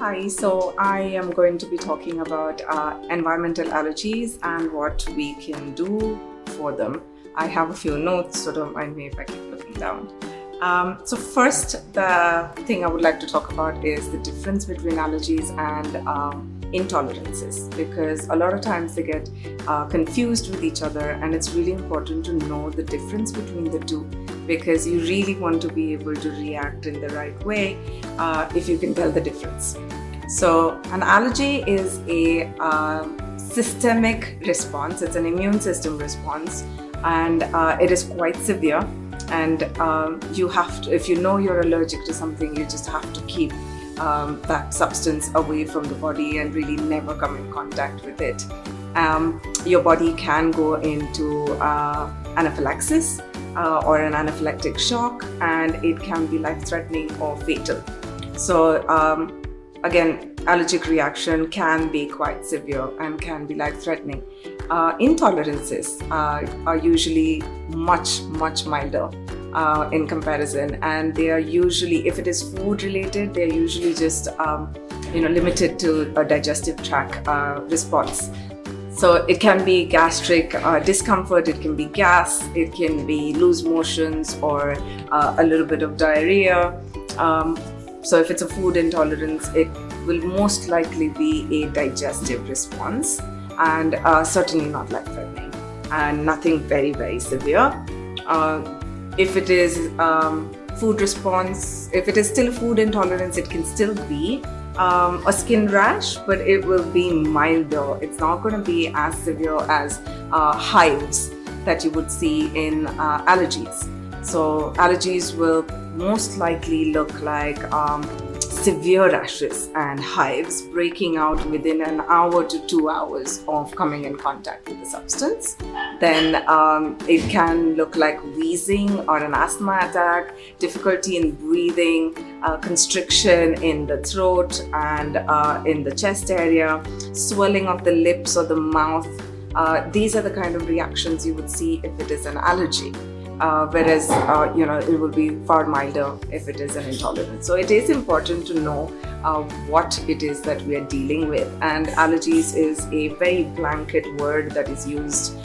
Hi, so I am going to be talking about environmental allergies and what we can do for them. I have a few notes, so don't mind me if I keep looking down. So first, the thing I would like to talk about is the difference between allergies and intolerances, because a lot of times they get confused with each other, and it's really important to know the difference between the two, because you really want to be able to react in the right way if you can tell the difference. So an allergy is a systemic response. It's an immune system response, and it is quite severe. And you have to, if you know you're allergic to something, you just have to keep that substance away from the body and really never come in contact with it. Your body can go into anaphylaxis or an anaphylactic shock, and it can be life-threatening or fatal. So again, allergic reaction can be quite severe and can be life-threatening. Intolerances are usually much milder in comparison, and they are usually, if it is food related, they're usually just limited to a digestive tract response. So it can be gastric discomfort, it can be gas, it can be loose motions or a little bit of diarrhea. So if it's a food intolerance, it will most likely be a digestive response, and certainly not life-threatening, and nothing very severe. If it is food response, if it is still food intolerance, it can still be a skin rash, but it will be milder. It's not going to be as severe as hives that you would see in allergies. So allergies will most likely look like severe rashes and hives breaking out within an hour to 2 hours of coming in contact with the substance. Then it can look like wheezing or an asthma attack, difficulty in breathing, constriction in the throat and in the chest area, swelling of the lips or the mouth. These are the kind of reactions you would see if it is an allergy. Whereas it will be far milder if it is an intolerance. So it is important to know what it is that we are dealing with, and allergies is a very blanket word that is used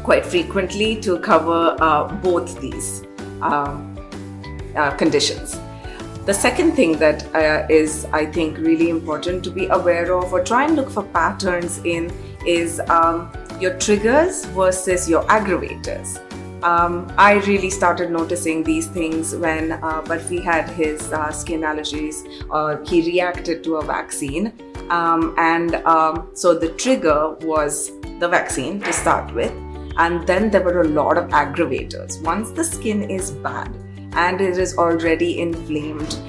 quite frequently to cover both these conditions. The second thing that is, I think, really important to be aware of or try and look for patterns in is your triggers versus your aggravators. I really started noticing these things when Barfi had his skin allergies. He reacted to a vaccine, so the trigger was the vaccine to start with, and then there were a lot of aggravators. Once the skin is bad and it is already inflamed,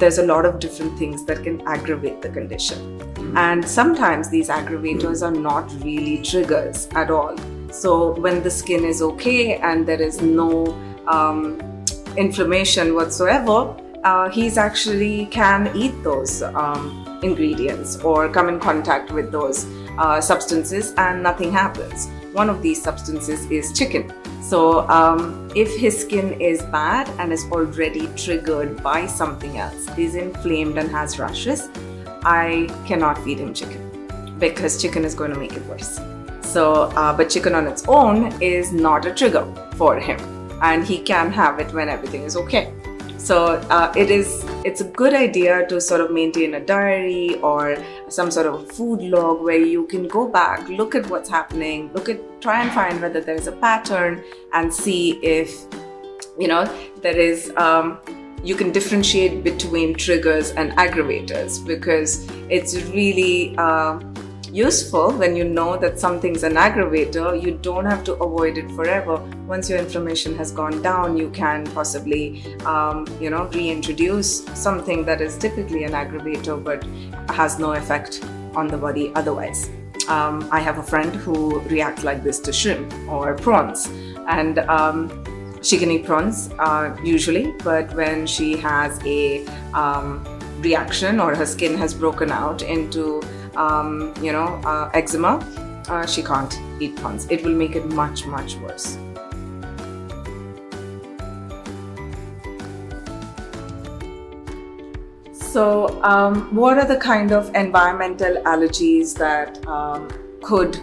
there's a lot of different things that can aggravate the condition. And sometimes these aggravators are not really triggers at all. So when the skin is okay and there is no inflammation whatsoever, he's actually can eat those ingredients or come in contact with those substances and nothing happens. One of these substances is chicken. So if his skin is bad and is already triggered by something else, is inflamed and has rashes, I cannot feed him chicken because chicken is going to make it worse. So, but chicken on its own is not a trigger for him, and he can have it when everything is okay. So it's a good idea to sort of maintain a diary or some sort of food log where you can go back, look at what's happening, try and find whether there is a pattern, and see if there is you can differentiate between triggers and aggravators, because it's really useful when you know that something's an aggravator. You don't have to avoid it forever. Once your inflammation has gone down, you can possibly reintroduce something that is typically an aggravator but has no effect on the body otherwise. I have a friend who reacts like this to shrimp or prawns, and she can eat prawns usually, but when she has a reaction or her skin has broken out into eczema, she can't eat prawns. It will make it much worse. So, what are the kind of environmental allergies that could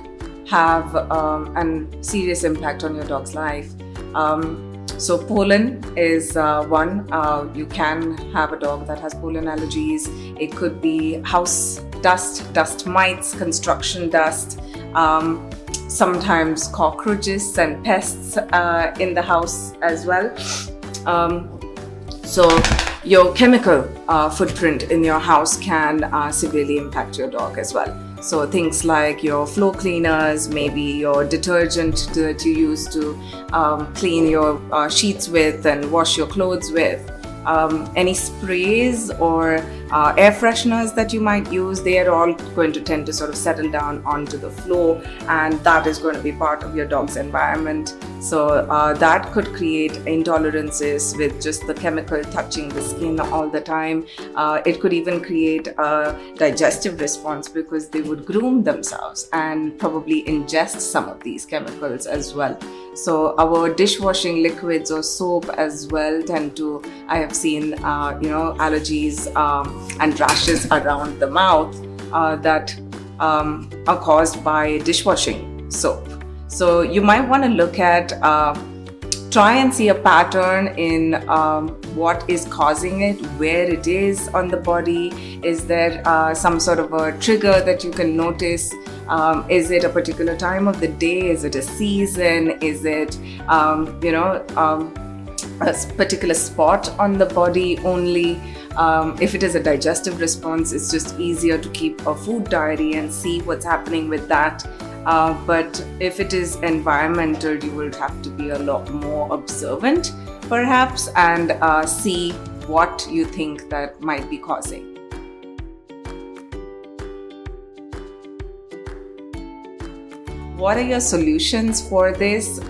have a serious impact on your dog's life? So pollen is one. You can have a dog that has pollen allergies. It could be house dust, dust mites, construction dust, sometimes cockroaches and pests in the house as well. So your chemical footprint in your house can severely impact your dog as well. So things like your floor cleaners, maybe your detergent that you use to clean your sheets with and wash your clothes with, any sprays or air fresheners that you might use, they are all going to tend to sort of settle down onto the floor, and that is going to be part of your dog's environment. So that could create intolerances with just the chemical touching the skin all the time. It could even create a digestive response because they would groom themselves and probably ingest some of these chemicals as well. So our dishwashing liquids or soap as well tend to, I have seen, allergies and rashes around the mouth that are caused by dishwashing soap. So you might want to look at, try and see a pattern in what is causing it, where it is on the body. Is there some sort of a trigger that you can notice? Is it a particular time of the day? Is it a season? Is it, a particular spot on the body only? If it is a digestive response, it's just easier to keep a food diary and see what's happening with that. But if it is environmental, you will have to be a lot more observant perhaps and see what you think that might be causing. What are your solutions for this?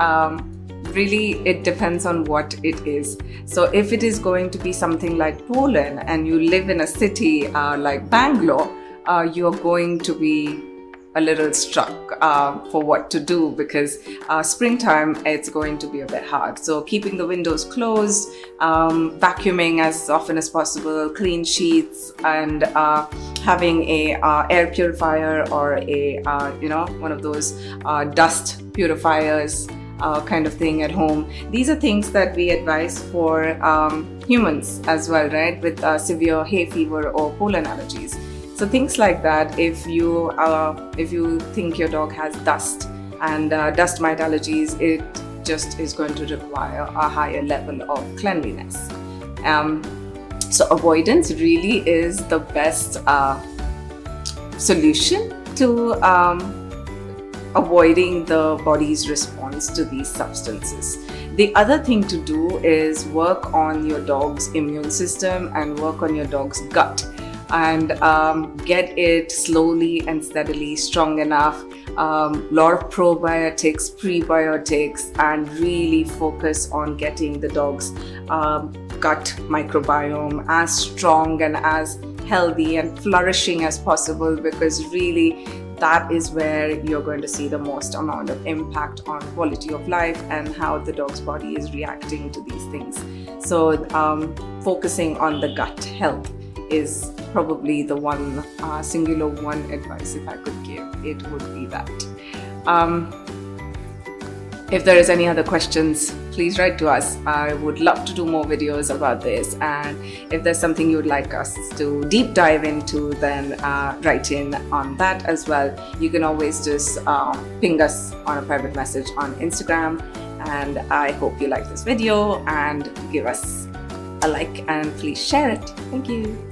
Really, it depends on what it is. So if it is going to be something like pollen and you live in a city like Bangalore, you're going to be a little struck for what to do, because springtime it's going to be a bit hard. So keeping the windows closed, vacuuming as often as possible, clean sheets, and having a air purifier or a one of those dust purifiers kind of thing at home. These are things that we advise for humans as well, right, with severe hay fever or pollen allergies. So things like that, if you think your dog has dust and dust mite allergies, it just is going to require a higher level of cleanliness. So avoidance really is the best solution to avoiding the body's response to these substances. The other thing to do is work on your dog's immune system and work on your dog's gut, and get it slowly and steadily strong enough. Lot of probiotics, prebiotics, and really focus on getting the dog's gut microbiome as strong and as healthy and flourishing as possible, because really that is where you're going to see the most amount of impact on quality of life and how the dog's body is reacting to these things. So focusing on the gut health is probably the one singular one advice if I could give, it would be that. If there is any other questions, please write to us. I would love to do more videos about this, and if there's something you would like us to deep dive into, then write in on that as well. You can always just ping us on a private message on Instagram, and I hope you like this video and give us a like and please share it. Thank you.